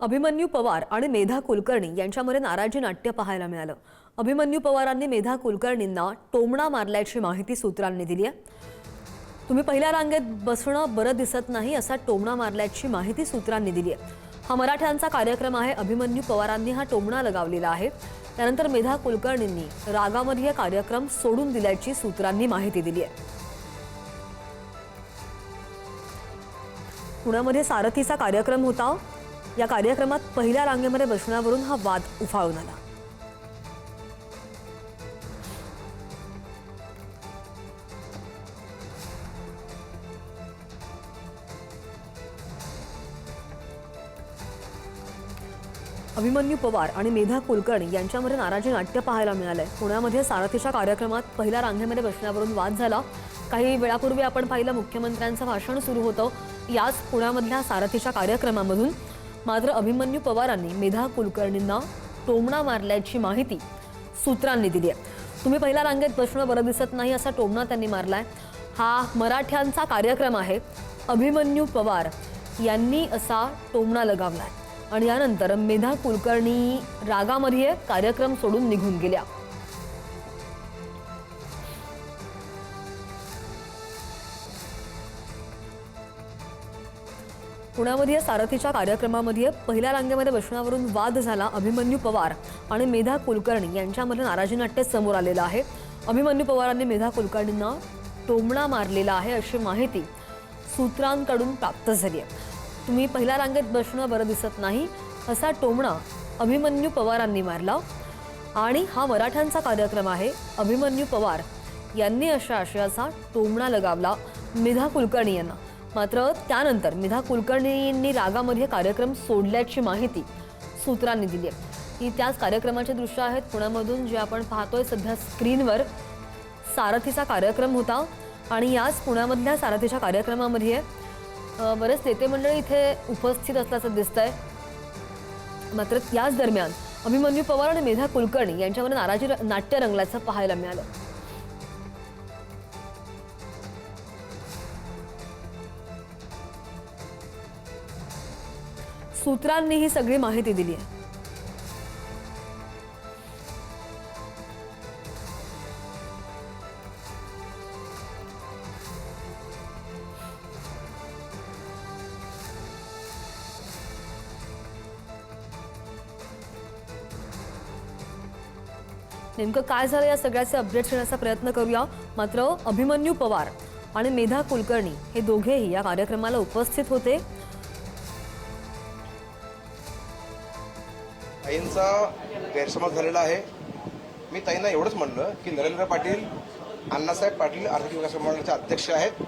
अभिमन्यू पवार आणि मेधा कुलकर्णी यांच्यामध्ये नाराजी नाट्य पाहायला मिळालं। अभिमन्यू पवारांनी मेधा कुलकर्णींना टोमणा मारल्याची माहिती सूत्रांनी दिली आहे। तुम्ही पहिल्या रांगेत बसणं बरं दिसत नाही असा टोमणा मारल्याची माहिती सूत्रांनी दिली आहे। हा मराठ्यांचा कार्यक्रम आहे। अभिमन्यू पवारांनी हा टोमणा लगावलेला आहे। त्यानंतर मेधा कुलकर्णींनी रागामध्ये कार्यक्रम सोडून दिल्याची सूत्रांनी माहिती दिली आहे। पुण्यामध्ये सारथीचा कार्यक्रम होता। या कार्यक्रमात पहिल्या रांगेमध्ये बसण्यावरून हा वाद उफाळून आला। अभिमन्यू पवार आणि मेधा कुलकर्णी यांच्यामध्ये नाराजी नाट्य पाहायला मिळालंय। पुण्यामध्ये सारथीच्या कार्यक्रमात पहिल्या रांगेमध्ये बसण्यावरून वाद झाला। काही वेळापूर्वी आपण पाहिलं मुख्यमंत्र्यांचं भाषण सुरू होतं याच पुण्यामधल्या सारथीच्या कार्यक्रमामधून। मात्र अभिमन्यू पवारांनी मेधा कुलकर्णींना टोमणा मारल्याची माहिती सूत्रांनी दिली आहे। तुम्ही पहिल्या रांगेत बसणं बरं दिसत नाही असा टोमणा त्यांनी मारलाय। हा मराठ्यांचा कार्यक्रम आहे। अभिमन्यू पवार यांनी असा टोमणा लगावलाय आणि यानंतर मेधा कुलकर्णी रागामध्ये कार्यक्रम सोडून निघून गेल्या। पुण्यामध्ये सारथीच्या कार्यक्रमामध्ये पहिल्या रांगेमध्ये बसण्यावरून वाद झाला। अभिमन्यू पवार आणि मेधा कुलकर्णी यांच्यामध्ये नाराजी नाट्य समोर आलेलं आहे। अभिमन्यू पवारांनी मेधा कुलकर्णींना टोमणा मारलेला आहे अशी माहिती सूत्रांकडून प्राप्त झाली आहे। तुम्ही पहिल्या रांगेत बसणं बरं दिसत नाही असा टोमणा अभिमन्यू पवारांनी मारला आणि हा मराठ्यांचा कार्यक्रम आहे। अभिमन्यू पवार यांनी अशा आशयाचा टोमणा लगावला मेधा कुलकर्णी यांना। मात्र त्यानंतर मेधा कुलकर्णींनी रागामध्ये कार्यक्रम सोडल्याची माहिती सूत्रांनी दिली आहे। ही त्याच कार्यक्रमाचे दृश्य आहेत पुण्यामधून जे आपण पाहतोय सध्या स्क्रीनवर। सारथीचा कार्यक्रम होता आणि याच पुण्यामधल्या सारथीच्या कार्यक्रमामध्ये बरेच नेते मंडळी इथे उपस्थित असल्याचं दिसतंय। मात्र याच दरम्यान अभिमन्यू पवार आणि मेधा कुलकर्णी यांच्यामध्ये नाराजी नाट्य रंगल्याचं पाहायला मिळालं। सूत्रांनी ही सगळी माहिती दिली आहे। नेमकं काय झालं या सगळ्याचे अपडेट्स घेण्याचा प्रयत्न करूया। मात्र अभिमन्यू पवार आणि मेधा कुलकर्णी हे दोघेही या कार्यक्रमाला उपस्थित होते। ताईंचा गैरसमज झालेला आहे। मी ताईंना एवढंच म्हणलं की नरेंद्र पाटील अण्णासाहेब पाटील आर्थिक विकास मंडळाचे अध्यक्ष आहेत,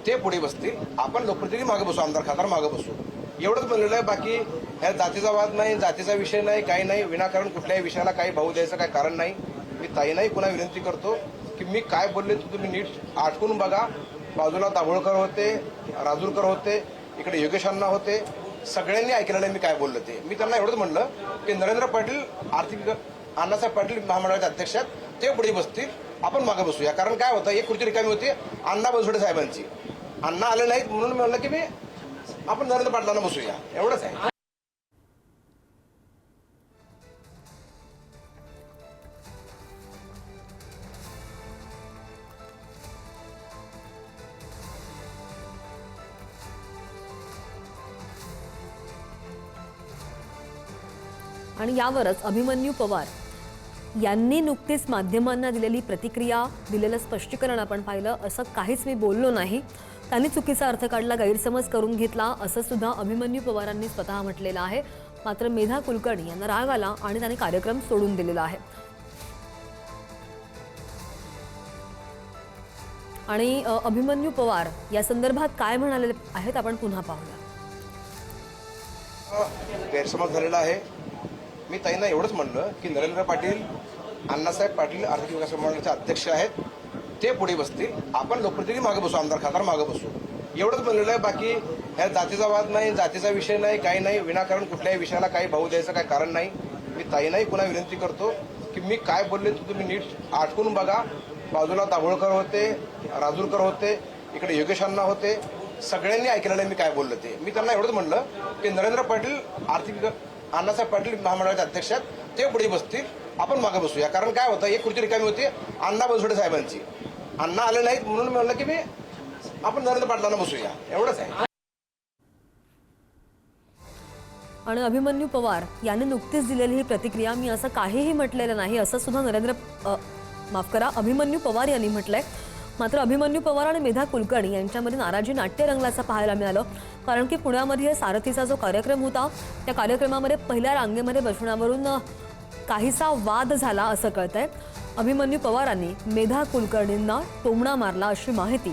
ते पुढे बसतील, आपण लोकप्रतिनिधी मागे बसू, आमदार खासदार मागे बसू, एवढंच म्हणलेलं आहे। बाकी ह्या जातीचा वाद नाही, जातीचा विषय नाही, काही नाही, विनाकारण कुठल्याही विषयाला काही भाऊ द्यायचं काही कारण नाही। मी ताईंनाही पुन्हा विनंती करतो की मी काय बोलले तुम्ही नीट आठवून बघा। बाजूला दाभोळकर होते, राजूरकर होते, इकडे योगेश अण्णा होते, सगळ्यांनी ऐकलेलं मी काय बोललो ते। मी त्यांना एवढंच म्हणलं की नरेंद्र पाटील आर्थिक अण्णासाहेब पाटील महामंडळाचे अध्यक्ष आहेत, ते पुढे बसतील, आपण मागे बसूया। कारण काय होतं, एक खुर्ची रिकामी होती अण्णा बनसोडे साहेबांची, अण्णा आले नाहीत म्हणून मी म्हणलं की मी आपण नरेंद्र पाटलांना बसूया, एवढंच आहे। आणि यावरच अभिमन्यू पवार यांनी नुकतीच माध्यमांना दिलेली प्रतिक्रिया, दिलेलं स्पष्टीकरण आपण पाहिलं। असं काहीच मी बोललो नाही, त्यांनी चुकीचा अर्थ काढला, गैरसमज करून घेतला असं सुद्धा अभिमन्यू पवारांनी स्वतः म्हटलेलं आहे। मात्र मेधा कुलकर्णी यांना राग आला आणि त्यांनी कार्यक्रम सोडून दिलेला आहे। आणि अभिमन्यू पवार या संदर्भात काय म्हणाले आहेत आपण पुन्हा पाहूया। गैरसमज झालेला आहे। मी ताईंना एवढंच म्हणलं की नरेंद्र पाटील अण्णासाहेब पाटील आर्थिक विकास मंडळाचे अध्यक्ष आहेत, ते पुढे बसतील, आपण लोकप्रतिनिधी मागे बसू, आमदार खासदार मागे बसू, एवढंच म्हणलेलं आहे। बाकी ह्या जातीचा वाद नाही, जातीचा विषय नाही, काही नाही, विनाकारण कुठल्याही विषयाला काही भाऊ द्यायचं काही कारण नाही। मी ताईंनाही पुन्हा विनंती करतो की मी काय बोलले तुम्ही नीट आठवून बघा। बाजूला दाभोळकर होते, राजूरकर होते, इकडे योगेश अण्णा होते, सगळ्यांनी ऐकलेलं आहे मी काय बोललो ते. मी त्यांना एवढंच म्हणलं की नरेंद्र पाटील आर्थिक अण्णासाहेब पाटील महामंडळाचे अध्यक्ष आहेत, ते पुढे बसतील, आपण मागे बसूया. कारण काय होतं, एक खुर्ची रिकामी होती अण्णा बनसोडे साहेबांची, अण्णा आले नाहीत म्हणून मी म्हणलं की मी आपण नरेंद्र पाटलांना बसूया, एवढंच आहे. आणि अभिमन्यू पवार यांनी नुकतीच दिलेली ही प्रतिक्रिया, मी असं काहीही म्हटलेलं नाही असं सुद्धा अभिमन्यू पवार यांनी म्हटलंय. मात्र अभिमन्यू पवार आणि मेधा कुलकर्णी यांच्यामध्ये नाराजी नाट्य रंगल्याचं पाहायला मिळालं. कारण की पुण्यामध्ये सारथीचा जो कार्यक्रम होता त्या कार्यक्रमामध्ये पहिल्या रांगेमध्ये बसण्यावरून काहीसा वाद झाला असं कळतंय. अभिमन्यू पवारांनी मेधा कुलकर्णींना टोमणा मारला अशी माहिती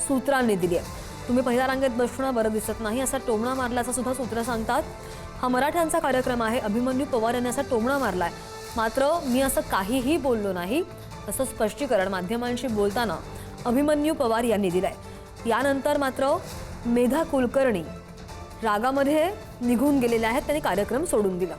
सूत्रांनी दिली आहे. तुम्ही पहिल्या रांगेत बसणं बरं दिसत नाही असा टोमणा मारल्याचं सुद्धा सूत्र सांगतात. हा मराठ्यांचा कार्यक्रम आहे, अभिमन्यू पवार यांनी असा टोमणा मारलाय, मात्र मी असं काहीही बोललो नाही असं स्पष्टीकरण माध्यमांशी बोलताना अभिमन्यू पवार यांनी दिलंय. यानंतर मात्र मेधा कुलकर्णी रागामध्ये निघून गेलेल्या आहेत, त्यांनी कार्यक्रम सोडून दिला.